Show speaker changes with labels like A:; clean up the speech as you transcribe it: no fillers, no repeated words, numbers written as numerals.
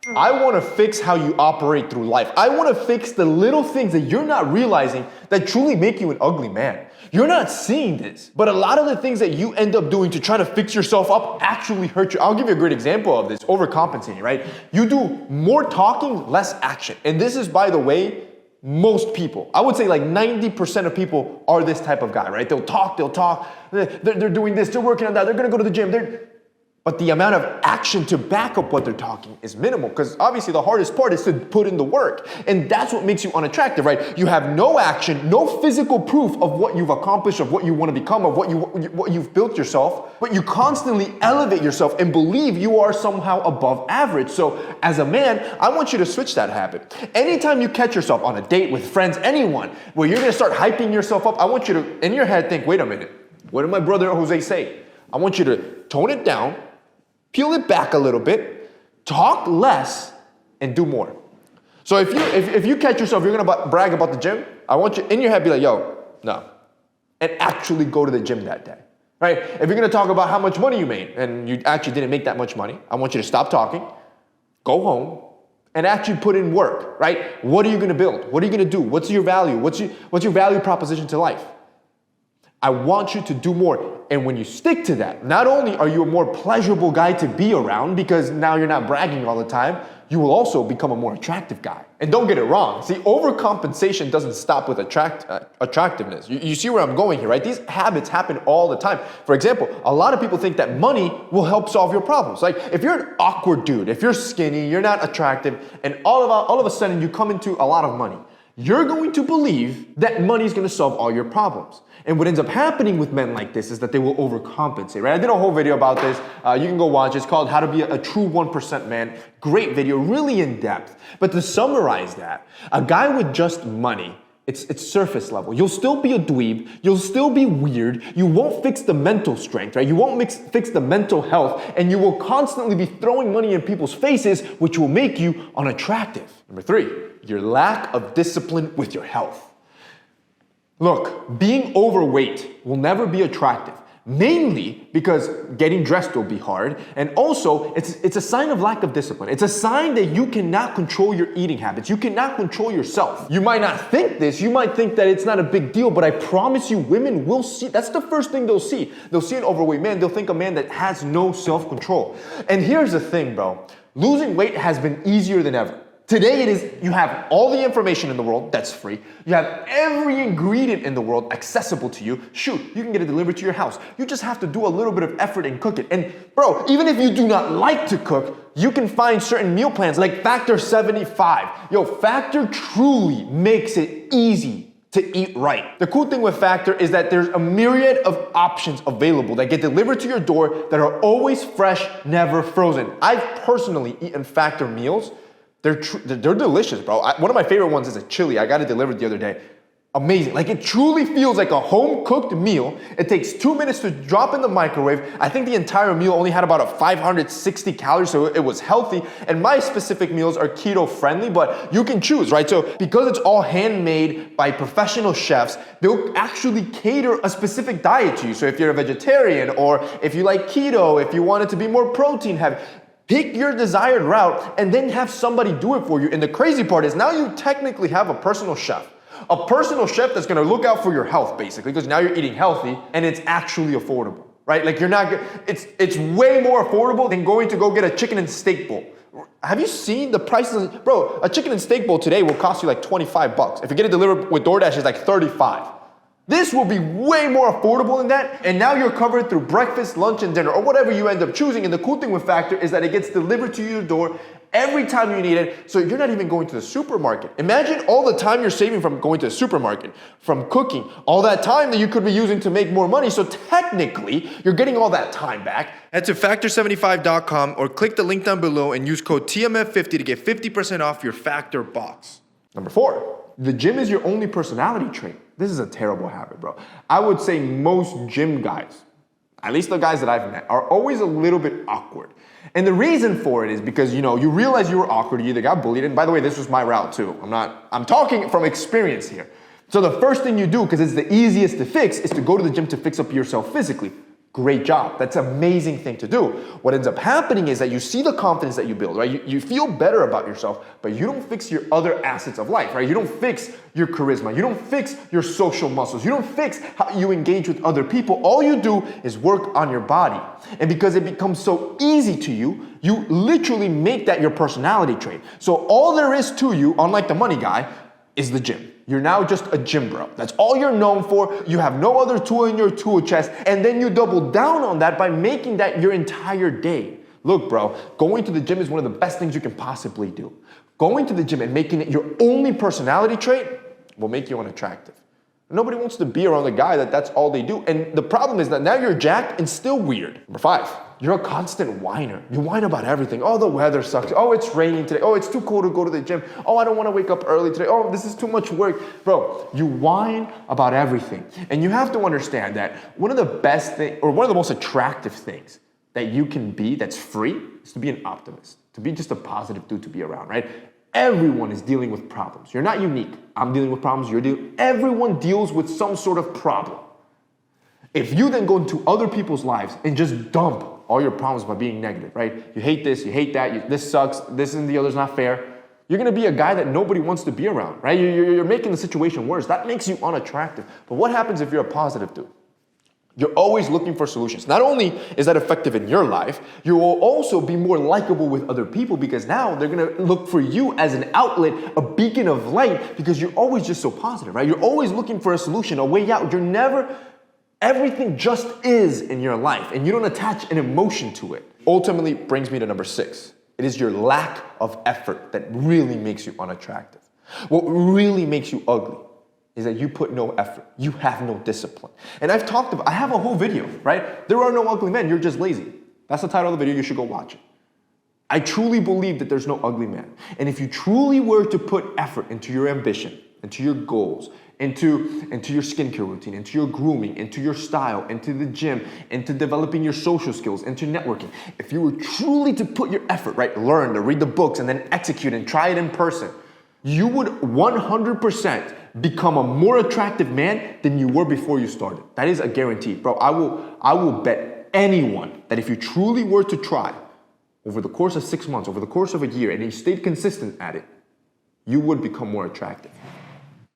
A: I want to fix how you operate through life. I want to fix the little things that you're not realizing that truly make you an ugly man. You're not seeing this, but a lot of the things that you end up doing to try to fix yourself up actually hurt you. I'll give you a great example of this, overcompensating, right? You do more talking, less action. And this is, by the way, most people. I would say like 90% of people are this type of guy, right? They'll talk, they're doing this, they're working on that, they're gonna go to the gym, but the amount of action to back up what they're talking is minimal, because obviously the hardest part is to put in the work. And that's what makes you unattractive, right? You have no action, no physical proof of what you've accomplished, of what you want to become, of what you've built yourself, but you constantly elevate yourself and believe you are somehow above average. So as a man, I want you to switch that habit. Anytime you catch yourself on a date with friends, anyone, where you're going to start hyping yourself up, I want you to, in your head, think, wait a minute, what did my brother Jose say? I want you to tone it down, peel it back a little bit, talk less, and do more. So if you catch yourself, you're gonna brag about the gym, I want you in your head be like, yo, no. And actually go to the gym that day, right? If you're gonna talk about how much money you made and you actually didn't make that much money, I want you to stop talking, go home, and actually put in work, right? What are you gonna build? What are you gonna do? What's your value? What's your value proposition to life? I want you to do more. And when you stick to that, not only are you a more pleasurable guy to be around because now you're not bragging all the time, you will also become a more attractive guy. And don't get it wrong. See, overcompensation doesn't stop with attractiveness. You see where I'm going here, right? These habits happen all the time. For example, a lot of people think that money will help solve your problems. Like if you're an awkward dude, if you're skinny, you're not attractive, and all of a sudden you come into a lot of money, you're going to believe that money is going to solve all your problems. And what ends up happening with men like this is that they will overcompensate, right? I did a whole video about this. You can go watch. It's called How to Be a True 1% Man. Great video, really in depth. But to summarize that, a guy with just money, it's surface level. You'll still be a dweeb. You'll still be weird. You won't fix the mental strength, right? You won't fix the mental health. And you will constantly be throwing money in people's faces, which will make you unattractive. Number 3, your lack of discipline with your health. Look, being overweight will never be attractive, mainly because getting dressed will be hard, and also it's a sign of lack of discipline. It's a sign that you cannot control your eating habits. You cannot control yourself. You might not think this. You might think that it's not a big deal, but I promise you, women will see. That's the first thing they'll see. They'll see an overweight man. They'll think a man that has no self-control. And here's the thing, bro. Losing weight has been easier than ever. Today it is, you have all the information in the world that's free. You have every ingredient in the world accessible to you. Shoot, you can get it delivered to your house. You just have to do a little bit of effort and cook it. And bro, even if you do not like to cook, you can find certain meal plans like Factor 75. Yo, Factor truly makes it easy to eat right. The cool thing with Factor is that there's a myriad of options available that get delivered to your door that are always fresh, never frozen. I've personally eaten Factor meals. They're delicious, bro. One of my favorite ones is a chili. I got it delivered the other day. Amazing. Like it truly feels like a home-cooked meal. It takes 2 minutes to drop in the microwave. I think the entire meal only had about 560 calories, so it was healthy. And my specific meals are keto-friendly, but you can choose, right? So because it's all handmade by professional chefs, they'll actually cater a specific diet to you. So if you're a vegetarian, or if you like keto, if you want it to be more protein heavy, pick your desired route and then have somebody do it for you. And the crazy part is now you technically have a personal chef. A personal chef that's gonna look out for your health, basically, because now you're eating healthy and it's actually affordable, right? Like it's way more affordable than going to go get a chicken and steak bowl. Have you seen the prices? Bro, a chicken and steak bowl today will cost you like 25 bucks. If you get it delivered with DoorDash, it's like 35. This will be way more affordable than that, and now you're covered through breakfast, lunch, and dinner, or whatever you end up choosing. And the cool thing with Factor is that it gets delivered to your door every time you need it, so you're not even going to the supermarket. Imagine all the time you're saving from going to the supermarket, from cooking, all that time that you could be using to make more money. So technically, you're getting all that time back. Head to factor75.com or click the link down below and use code TMF50 to get 50% off your Factor box. Number 4, the gym is your only personality trait. This is a terrible habit, bro. I would say most gym guys, at least the guys that I've met, are always a little bit awkward. And the reason for it is because, you realize you were awkward, you either got bullied, and by the way, this was my route too. I'm talking from experience here. So the first thing you do, because it's the easiest to fix, is to go to the gym to fix up yourself physically. Great job. That's an amazing thing to do. What ends up happening is that you see the confidence that you build, right? You feel better about yourself, but you don't fix your other assets of life, right? You don't fix your charisma. You don't fix your social muscles. You don't fix how you engage with other people. All you do is work on your body. And because it becomes so easy to you, you literally make that your personality trait. So all there is to you, unlike the money guy, is the gym. You're now just a gym bro. That's all you're known for. You have no other tool in your tool chest. And then you double down on that by making that your entire day. Look, bro, going to the gym is one of the best things you can possibly do. Going to the gym and making it your only personality trait will make you unattractive. Nobody wants to be around a guy that's all they do. And the problem is that now you're jacked and still weird. Number 5, you're a constant whiner. You whine about everything. Oh, the weather sucks. Oh, it's raining today. Oh, it's too cold to go to the gym. Oh, I don't want to wake up early today. Oh, this is too much work. Bro, you whine about everything. And you have to understand that one of the best things, or one of the most attractive things that you can be that's free is to be an optimist. To be just a positive dude to be around, right? Everyone is dealing with problems. You're not unique. I'm dealing with problems. Everyone deals with some sort of problem. If you then go into other people's lives and just dump all your problems by being negative, right? You hate this, you hate that, this sucks, this and the other's not fair. You're gonna be a guy that nobody wants to be around, right? You're making the situation worse. That makes you unattractive. But what happens if you're a positive dude? You're always looking for solutions. Not only is that effective in your life, you will also be more likable with other people because now they're gonna look for you as an outlet, a beacon of light, because you're always just so positive, right? You're always looking for a solution, a way out. Everything just is in your life and you don't attach an emotion to it. Ultimately brings me to number 6. It is your lack of effort that really makes you unattractive. What really makes you ugly is that you put no effort. You have no discipline. And I have a whole video, right? There are no ugly men, you're just lazy. That's the title of the video, you should go watch it. I truly believe that there's no ugly man. And if you truly were to put effort into your ambition, into your goals, into your skincare routine, into your grooming, into your style, into the gym, into developing your social skills, into networking, if you were truly to put your effort, right, learn to read the books and then execute and try it in person, you would 100% become a more attractive man than you were before you started. That is a guarantee. Bro, I will bet anyone that if you truly were to try over the course of 6 months, over the course of a year, and you stayed consistent at it, you would become more attractive.